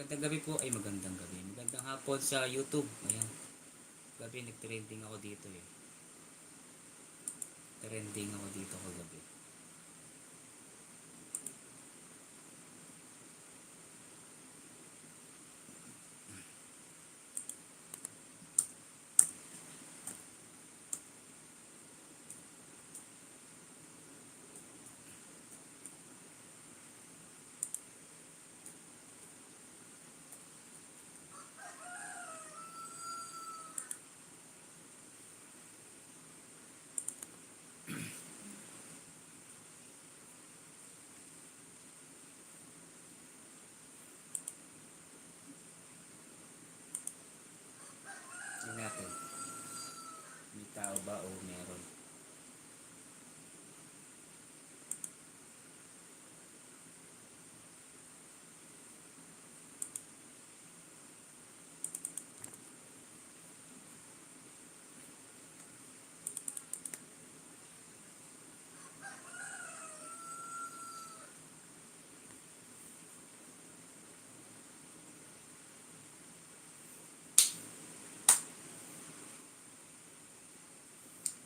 Magandang gabi po, ay magandang gabi. Magandang hapon sa YouTube. Ayan, gabi nag-trending ako dito eh. Trending ako dito kagabi. Tingnan natin, may tao ba o meron?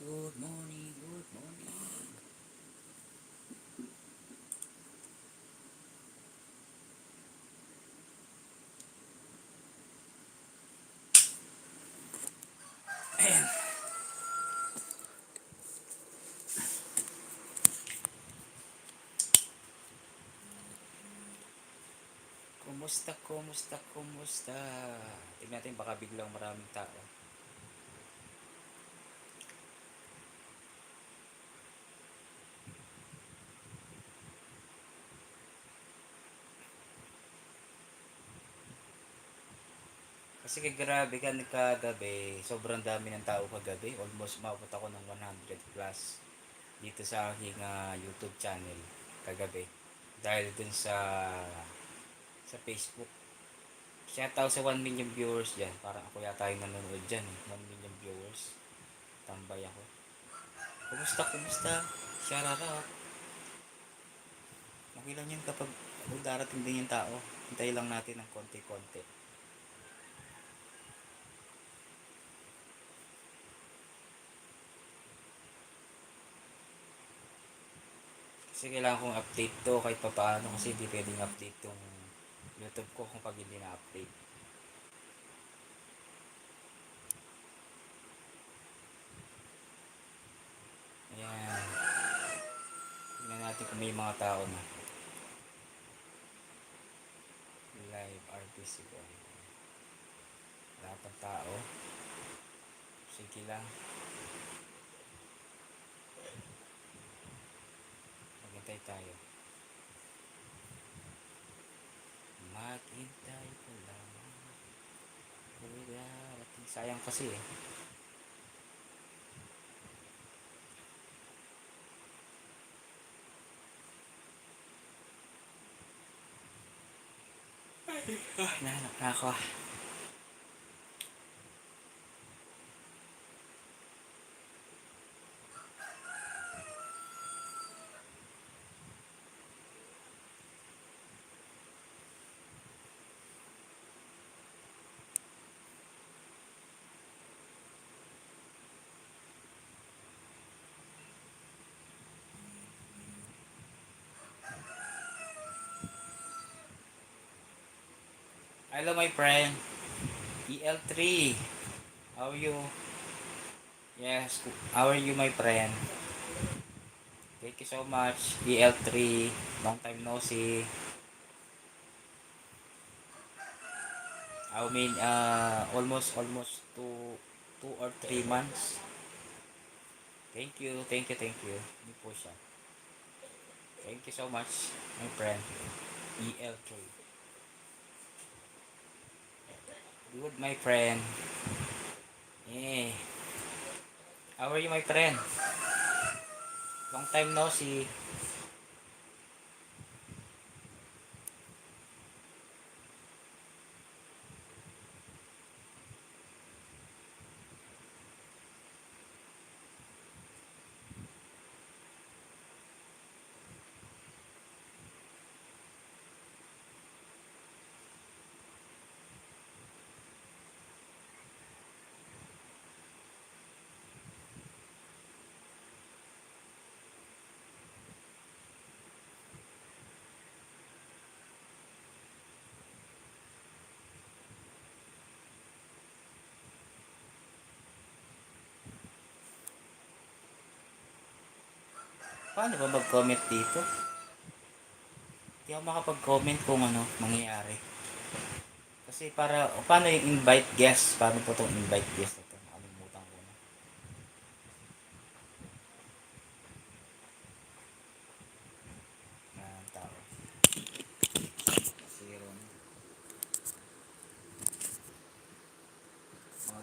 Good morning, good morning. Ayan. Kumusta, kumusta, kumusta? Tingnan natin, baka biglang maraming tao. Kasi grabe ka kagabi, sobrang dami ng tao kagabi. Almost umabot ako ng 100 plus dito sa aking YouTube channel kagabi. Dahil dun sa Facebook. Shoutout sa 1 million viewers dyan. Parang ako yata yung nanonood dyan. 1 million viewers. Tambay ako. Kumusta, kumusta? Shoutout. Okay lang yan kapag darating din yung tao. Hintay lang natin ng konti-konti. Kasi kailangan kong update to kahit pa paano. Kasi hindi pwedeng update tong YouTube ko kung pag hindi na-update. Ayan. Tingnan natin kung may mga tao na. Live RTC ko. Wala pang tao. Sige lang. Maghintay tayo. Maghintay ko lang. Sayang kasi eh. Nahanap na ako. Hello my friend. EL3. How are you? Yes. How are you my friend? Thank you so much. EL3. Long time no see. I mean almost 2 or 3 months. Thank you, thank you, thank you. Hindi po siya. Thank you so much, my friend. EL3. Good, my friend. Eh. How are you, my friend? Long time no see. Paano ba mag-comment dito? Hindi ako makapag-comment kung ano mangyayari. Kasi para, paano yung invite guest? Paano po itong invite guest na ito? Nakalimutan ko na. Yan, tao. Zero na. Mga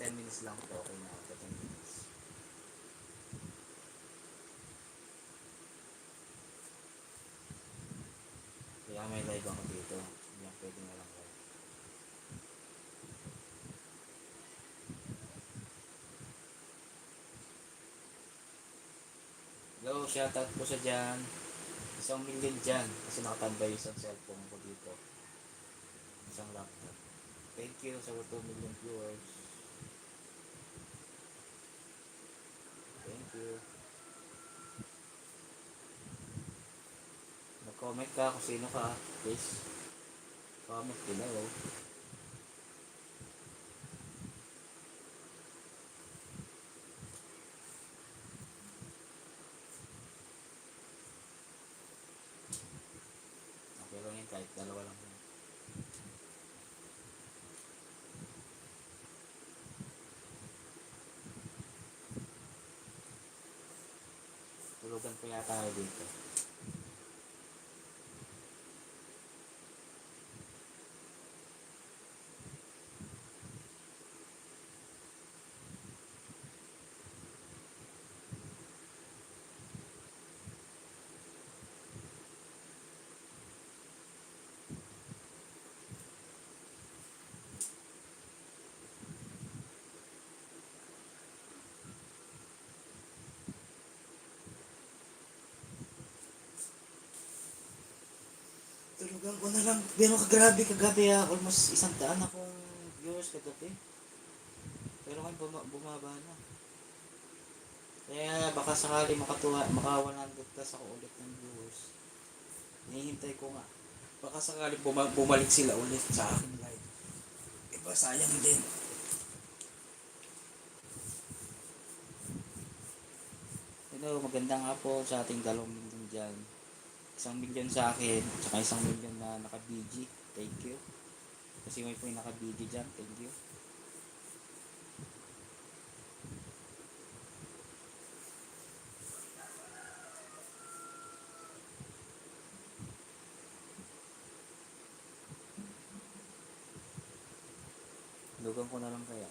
10 minutes lang po. Okay na ako. 10 minutes. Kaya may live ako dito. Yan, pwede na lang ako. Hello, shoutout po sa dyan. 1 million dyan. Kasi nakatambay isang cellphone ko dito. Isang laptop. Thank you sa 2 million viewers. Thank you. Mag-comment ka kung sino ka. Please. Comment below. Okay lang yun kahit dalawa lang. Tulugan ko yata tayo dito. Tulugan ko na lang. Pero grabe kagabi almost 100 akong viewers kagabi. Pero ngayon bumaba na. Kaya baka sakali maka 100 plus ako ulit ng viewers. Hinihintay ko nga. Baka sakali bumalik sila ulit sa akin live. Iba sayang din. Hello, magandang hapon sa ating 2 million dyan. 1 million sa akin, tsaka 1 million na naka-BG. Thank you. Kasi may po yung naka-BG dyan. Thank you. Lugan ko na lang kaya.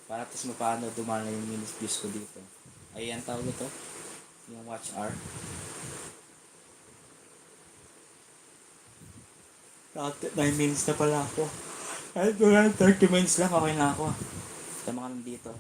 Para at least mapaano dumana yung minutes views ko dito. Ayan tawag ito. Yung watch hour. 9 minutes na pala ako. Ay, 30 minutes lang. Okay na ako. Sa mga nandito.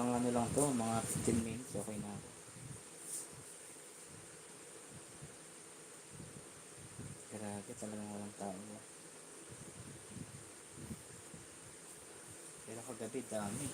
mga ano lang to, mga 15 minutes, okay na ako. Grabe, talagang walang tao. Pero kagabi, dami.